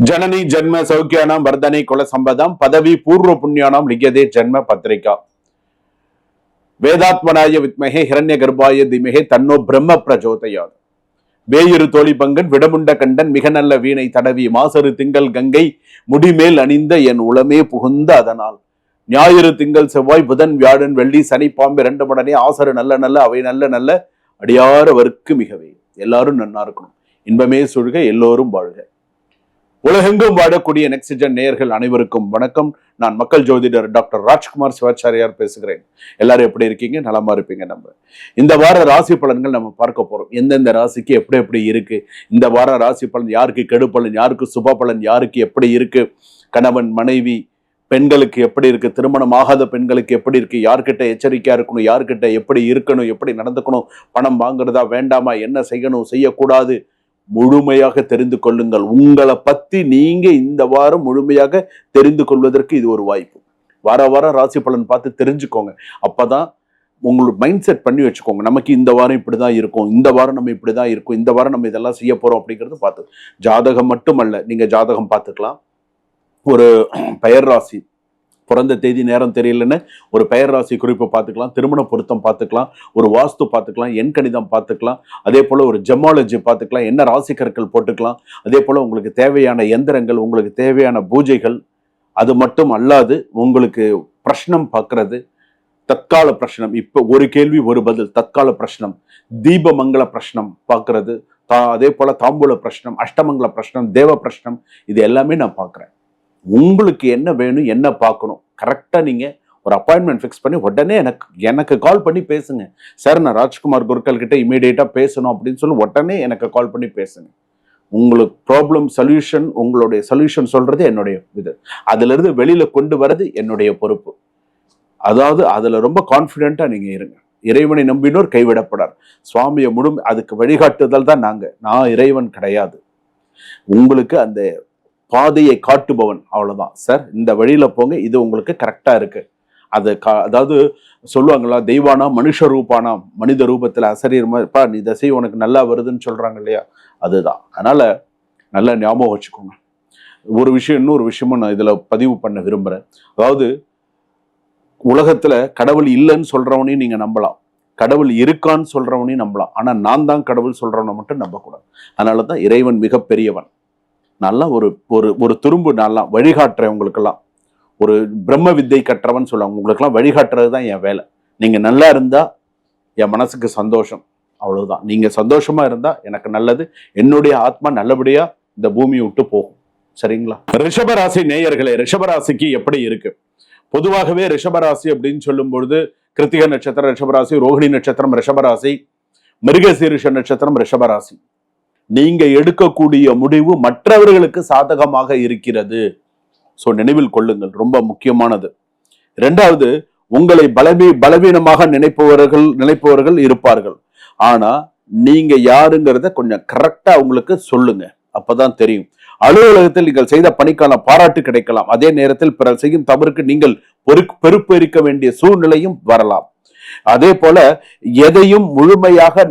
जननी जन्म सौख्यानां वर्धने कुल संपदां पदवी पूर्व पुण्यानां लिख्यते जन्म पत्रिका वेदात्मनाय विद्महे हिरण्य गर्भाय धीमहि तन्नो ब्रह्म प्रचोदयात् வேயிரு தோழி பங்கன் விடமுண்ட கண்டன் மிக நல்ல வீணை தடவி மாசரு திங்கள் கங்கை முடிமேல் அணிந்த என் உளமே புகுந்த அதனால் ஞாயிறு திங்கள் செவ்வாய் புதன் வியாழன் வெள்ளி சனி பாம்பு இரண்டு மடனே ஆசரு நல்ல நல்ல அவை நல்ல நல்ல அடியாரவர்க்கு மிகவே. எல்லாரும் நன்னா இருக்கணும், இன்பமே சொல்க, எல்லோரும் வாழ்க. உலகெங்கும் வாழக்கூடிய நெக்ஸ்ட்ஜென் நேயர்கள் அனைவருக்கும் வணக்கம். நான் மக்கள் ஜோதிடர் டாக்டர் ராஜ்குமார் சிவாச்சாரியார் பேசுகிறேன். எல்லாரும் எப்படி இருக்கீங்க? நலமா இருப்பீங்க. நம்ம இந்த வார ராசி பலன்கள் நம்ம பார்க்க போறோம். எந்தெந்த ராசிக்கு எப்படி எப்படி இருக்கு, இந்த வார ராசி பலன் யாருக்கு கெடு பலன், யாருக்கு சுப பலன், யாருக்கு எப்படி இருக்கு, கணவன் மனைவி பெண்களுக்கு எப்படி இருக்கு, திருமணம் ஆகாத பெண்களுக்கு எப்படி இருக்கு, யார்கிட்ட எச்சரிக்கையா இருக்கணும், யார்கிட்ட எப்படி இருக்கணும், எப்படி நடந்துக்கணும், பணம் வாங்குறதா வேண்டாமா, என்ன செய்யணும் செய்யக்கூடாது, முழுமையாக தெரிந்து கொள்ளுங்கள். உங்களை பத்தி நீங்க இந்த வாரம் முழுமையாக தெரிந்து கொள்வதற்கு இது ஒரு வாய்ப்பு. வார வாரம் ராசி பலன் பார்த்து தெரிஞ்சுக்கோங்க. அப்பதான் உங்களுக்கு மைண்ட் செட் பண்ணி வச்சுக்கோங்க. நமக்கு இந்த வாரம் இப்படிதான் இருக்கும், இந்த வாரம் நம்ம இப்படிதான் இருக்கும், இந்த வாரம் நம்ம இதெல்லாம் செய்ய போறோம் அப்படிங்கிறது பார்த்து. ஜாதகம் மட்டுமல்ல, நீங்க ஜாதகம் பார்த்துக்கலாம், ஒரு பெயர் ராசி பிறந்த தேதி நேரம் தெரியலன்னு ஒரு பெயர் ராசி குறிப்பு பார்த்துக்கலாம், திருமண பொருத்தம் பார்த்துக்கலாம், ஒரு வாஸ்து பார்த்துக்கலாம், எண் கணிதம் பார்த்துக்கலாம், அதே போல் ஒரு ஜெமாலஜி பார்த்துக்கலாம், என்ன ராசி கற்கள் போட்டுக்கலாம், அதே போல் உங்களுக்கு தேவையான எந்திரங்கள், உங்களுக்கு தேவையான பூஜைகள், அது மட்டும் அல்லாது உங்களுக்கு பிரஷ்னம் பார்க்கறது, தற்கால பிரஷ்னம், இப்போ ஒரு கேள்வி ஒரு பதில், தற்கால பிரஷ்னம், தீபமங்கல பிரஷ்னம் பார்க்கறது, அதே போல் தாம்பூல பிரஷ்னம், அஷ்டமங்கல பிரஷ்னம், தேவ பிரஷ்னம், இது எல்லாமே நான் பார்க்குறேன். உங்களுக்கு என்ன வேணும், என்ன பார்க்கணும், கரெக்டாக நீங்கள் ஒரு அப்பாயின்மெண்ட் ஃபிக்ஸ் பண்ணி உடனே எனக்கு கால் பண்ணி பேசுங்க. சார், நான் ராஜ்குமார் குருக்கள் கிட்ட இமீடியட்டாக பேசணும் அப்படின்னு சொல்லி உடனே எனக்கு கால் பண்ணி பேசுங்க. உங்களுக்கு ப்ராப்ளம் சொல்யூஷன், உங்களுடைய சொல்யூஷன் சொல்றது என்னுடைய இது, அதிலிருந்து வெளியில கொண்டு வர்றது என்னுடைய பொறுப்பு. அதாவது அதுல ரொம்ப கான்ஃபிடென்ட்டா நீங்க இருங்க. இறைவனை நம்பினோர் கைவிடப்படார். சுவாமியை அதுக்கு வழிகாட்டுதல் தான் நான் இறைவன் கிடையாது. உங்களுக்கு அந்த பாதையை காட்டுபவன், அவ்வளவுதான். சார், இந்த வழியில போங்க, இது உங்களுக்கு கரெக்டா இருக்கு. அதாவது சொல்லுவாங்களா, தெய்வானா மனுஷ ரூபானா, மனித ரூபத்துல அசரீரமா நீ தசை உனக்கு நல்லா வருதுன்னு சொல்றாங்க இல்லையா, அதுதான். அதனால நல்லா ஞாபகம் வச்சுக்கோங்க. ஒரு விஷயம், இன்னொரு விஷயமும் நான் இதுல பதிவு பண்ண விரும்புறேன். அதாவது உலகத்துல கடவுள் இல்லைன்னு சொல்றவனையும் நீங்க நம்பலாம், கடவுள் இருக்கான்னு சொல்றவனையும் நம்பலாம். ஆனா நான் தான் கடவுள் சொல்றவனை மட்டும் நம்பக்கூடாது. அதனாலதான் இறைவன் மிகப்பெரியவன். நல்லா ஒரு ஒரு துரும்பு நல்லா வழிகாட்டுறேன் உங்களுக்கெல்லாம். ஒரு பிரம்ம வித்தை கற்றவன் சொல்லுவாங்க, உங்களுக்கெல்லாம் வழிகாட்டுறது தான் என் வேலை. நீங்க நல்லா இருந்தா என் மனசுக்கு சந்தோஷம், அவ்வளவுதான். நீங்க சந்தோஷமா இருந்தா எனக்கு நல்லது, என்னுடைய ஆத்மா நல்லபடியா இந்த பூமியை விட்டு போகும். சரிங்களா? ரிஷபராசி நேயர்களே, ரிஷபராசிக்கு எப்படி இருக்கு? பொதுவாகவே ரிஷபராசி அப்படின்னு சொல்லும் பொழுது கிருத்திகை நட்சத்திரம் ரிஷபராசி, ரோகிணி நட்சத்திரம் ரிஷபராசி, மிருகசீரிஷ நட்சத்திரம் ரிஷபராசி. நீங்க எடுக்கக்கூடிய முடிவு மற்றவர்களுக்கு சாதகமாக இருக்கிறது. சோ நினைவில் கொள்ளுங்கள், ரொம்ப முக்கியமானது. இரண்டாவது, உங்களை பலவீனமாக நினைப்பவர்கள் இருப்பார்கள். ஆனா நீங்க யாருங்கிறத கொஞ்சம் கரெக்டா உங்களுக்கு சொல்லுங்க, அப்பதான் தெரியும். அலுவலகத்தில் நீங்கள் செய்த பணிக்கான பாராட்டு கிடைக்கலாம், அதே நேரத்தில் பிறர் செய்யும் தவறுக்கு நீங்கள் பொறுப்பேற்க வேண்டிய சூழ்நிலையும் வரலாம். அதே போல எதையும் முழுமையாக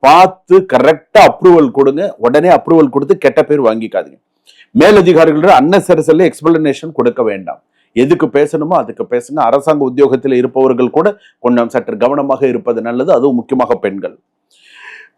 பார்த்து கரெக்டா அப்ரூவல் கொடுங்க. உடனே அப்ரூவல் கொடுத்து கெட்ட பேர் வாங்கிக்காதீங்க. மேலதிகாரிகள் அன்னெசரிசரி எக்ஸ்பிளனேஷன் கொடுக்க வேண்டாம். எதுக்கு பேசணுமோ அதுக்கு பேசுங்க. அரசாங்க உத்தியோகத்தில் இருப்பவர்கள் கூட கொஞ்சம் சற்று கவனமாக இருப்பது நல்லது, அதுவும் முக்கியமாக பெண்கள்.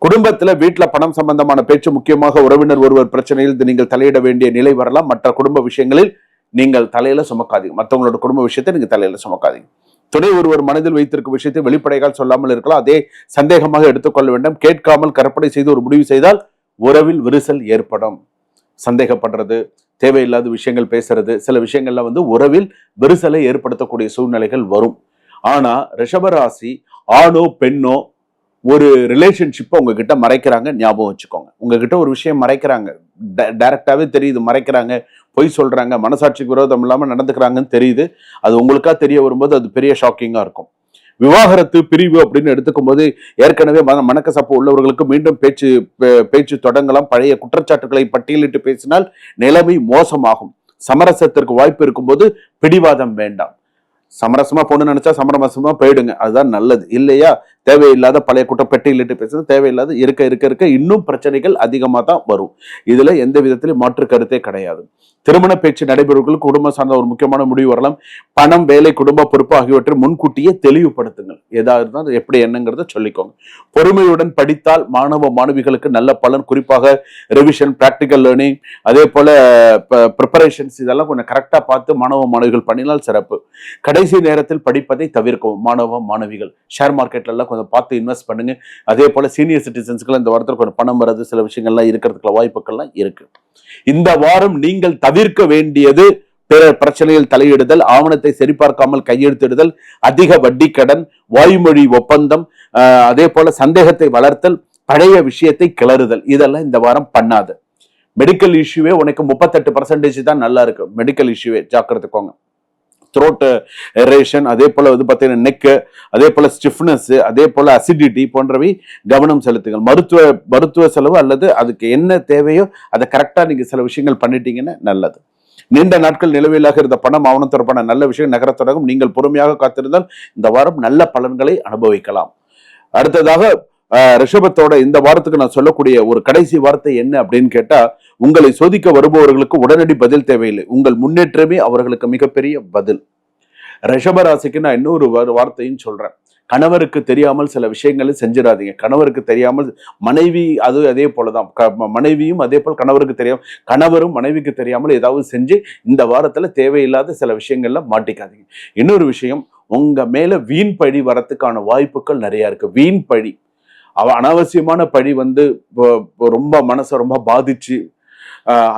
குடும்பத்துல வீட்டுல பணம் சம்பந்தமான பேச்சு, முக்கியமாக உறவினர் ஒருவர் பிரச்சனையில் நீங்கள் தலையிட வேண்டிய நிலை வரலாம். மற்ற குடும்ப விஷயங்களில் நீங்கள் தலையில சுமக்காதீங்க. மற்றவங்களோட குடும்ப விஷயத்தை நீங்க தலையில சுமக்காதீங்க. துணை ஒருவர் மனதில் வைத்திருக்கும் விஷயத்தை வெளிப்படையாக சொல்லாமல் இருக்கலாம், அதே சந்தேகமாக எடுத்துக்கொள்ள வேண்டும். கேட்காமல் கற்பனை செய்து ஒரு முடிவு செய்தால் உறவில் விரிசல் ஏற்படும். சந்தேகப்படுறது, தேவையில்லாத விஷயங்கள் பேசுறது, சில விஷயங்கள்ல உறவில் விரிசலை ஏற்படுத்தக்கூடிய சூழ்நிலைகள் வரும். ஆனா ரிஷபராசி ஆணோ பெண்ணோ ஒரு ரிலேஷன்ஷிப்பை உங்ககிட்ட மறைக்கிறாங்க, ஞாபகம் வச்சுக்கோங்க. உங்ககிட்ட ஒரு விஷயம் மறைக்கிறாங்க, டைரக்டாவே தெரியுது மறைக்கிறாங்க, பொய் சொல்றாங்க, மனசாட்சிக்கு விரோதம் இல்லாம நடந்துக்கிறாங்கன்னு தெரியுது. அது உங்களுக்கா தெரிய வரும்போது அது பெரிய ஷாக்கிங்கா இருக்கும். விவாகரத்து, பிரிவு அப்படின்னு எடுத்துக்கும் போது ஏற்கனவே மனக்கசப்பு உள்ளவர்களுக்கு மீண்டும் பேச்சு தொடங்கலாம். பழைய குற்றச்சாட்டுகளை பட்டியலிட்டு பேசினால் நிலைமை மோசமாகும். சமரசத்திற்கு வாய்ப்பு இருக்கும்போது பிடிவாதம் வேண்டாம். சமரசமா பொண்ணு நினைச்சா சமரசமா போயிடுங்க, அதுதான் நல்லது. இல்லையா, தேவையில்லாத பழைய குட்டை பெட்டியிலிட்டு பேசுறது, தேவையில்லாத இருக்க இருக்க இருக்க இன்னும் பிரச்சனைகள் அதிகமாக தான் வரும். இதுல எந்த விதத்திலும் மாற்று கருத்தே கிடையாது. திருமண பேச்சு நடைபெறுவர்களுக்கு குடும்பம் சார்ந்த ஒரு முக்கியமான முடிவு வரலாம். பணம், வேலை, குடும்ப பொறுப்பு ஆகியவற்றை முன்கூட்டியே தெளிவுபடுத்துங்கள். ஏதாவது இருந்தால் எப்படி என்னங்கிறத சொல்லிக்கோங்க. பொறுமையுடன் படித்தால் மாணவ மாணவிகளுக்கு நல்ல பலன். குறிப்பாக ரிவிஷன், பிராக்டிக்கல் லேர்னிங், அதே போல ப்ரிப்பரேஷன்ஸ் இதெல்லாம் கொஞ்சம் கரெக்டா பார்த்து மாணவ மாணவிகள் பண்ணினால் சிறப்பு. கடைசி நேரத்தில் படிப்பதை தவிர்க்கவும் மாணவ மாணவிகள். ஷேர் மார்க்கெட்ல எல்லாம் கொஞ்சம் பார்த்து இன்வெஸ்ட் பண்ணுங்க. அதே போல சீனியர் சிட்டிசன்ஸ்க்கு இந்த வாரத்தில் கொஞ்சம் பணம் வர்றது, சில விஷயங்கள்லாம் இருக்கிறதுக்குள்ள வாய்ப்புகள்லாம் இருக்கு. இந்த வாரம் நீங்கள் தவிர்க்க வேண்டியது பிறர் பிரச்சனையில் தலையிடுதல், ஆவணத்தை சரிபார்க்காமல் கையெழுத்திடுதல், அதிக வட்டி கடன், வாய்மொழி ஒப்பந்தம், அதே போல சந்தேகத்தை வளர்த்தல், பழைய விஷயத்தை கிளறுதல். இதெல்லாம் இந்த வாரம் பண்ணாது. மெடிக்கல் இஷ்யூவே உனக்கு 38% தான் நல்லா இருக்கு. மெடிக்கல் இஷ்யூவே ஜாக்கிரதைக்கோங்க. த்ரோட் எரேஷன், அதே போல வந்து பார்த்தீங்கன்னா நெக்கு, அதே போல ஸ்டிஃப்னஸ், அதே போல அசிடிட்டி போன்றவை கவனம் செலுத்துங்கள். மருத்துவ செலவு அல்லது அதுக்கு என்ன தேவையோ அதை கரெக்டா நீங்க சில விஷயங்கள் பண்ணிட்டீங்கன்னா நல்லது. நீண்ட நாட்கள் நிலவிலாக இருந்த பணம், ஆவணம் தொடர்பான நல்ல விஷயம் நகர தொடங்கும். நீங்கள் பொறுமையாக காத்திருந்தால் இந்த வாரம் நல்ல பலன்களை அனுபவிக்கலாம். அடுத்ததாக ரிஷபத்தோட இந்த வாரத்துக்கு நான் சொல்லக்கூடிய ஒரு கடைசி வார்த்தை என்ன அப்படின்னு கேட்டா, உங்களை சோதிக்க வருபவர்களுக்கு உடனடி பதில் தேவையில்லை, உங்கள் முன்னேற்றமே அவர்களுக்கு மிகப்பெரிய பதில். ரிஷபராசிக்கு நான் இன்னொரு வார்த்தையும் சொல்றேன். கணவருக்கு தெரியாமல் சில விஷயங்களை செஞ்சிடாதீங்க. கணவருக்கு தெரியாமல் மனைவி அதே போலதான், மனைவியும் அதே போல் கணவருக்கு தெரியாம, கணவரும் மனைவிக்கு தெரியாமல் ஏதாவது செஞ்சு இந்த வாரத்துல தேவையில்லாத சில விஷயங்கள்ல மாட்டிக்காதீங்க. இன்னொரு விஷயம், உங்க மேல வீண் பழி வரத்துக்கான வாய்ப்புகள் நிறைய இருக்கு. வீண் பழி, அனாவசியமான பழி வந்து ரொம்ப மனசை ரொம்ப பாதிச்சு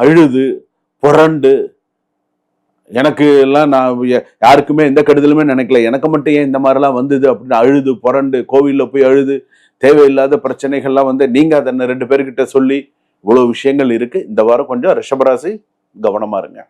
அழுது புரண்டு, எனக்கு எல்லாம் நான் யாருக்குமே எந்த கெடுதலுமே நினைக்கல, எனக்கு மட்டும் ஏன் இந்த மாதிரிலாம் வந்தது அப்படின்னு அழுது புரண்டு கோவில்ல போய் அழுது தேவையில்லாத பிரச்சனைகள்லாம் வந்து நீங்க அதை 2 பேர்கிட்ட சொல்லி இவ்வளவு விஷயங்கள் இருக்கு. இந்த வாரம் கொஞ்சம் ரிஷபராசி கவனமா இருங்க.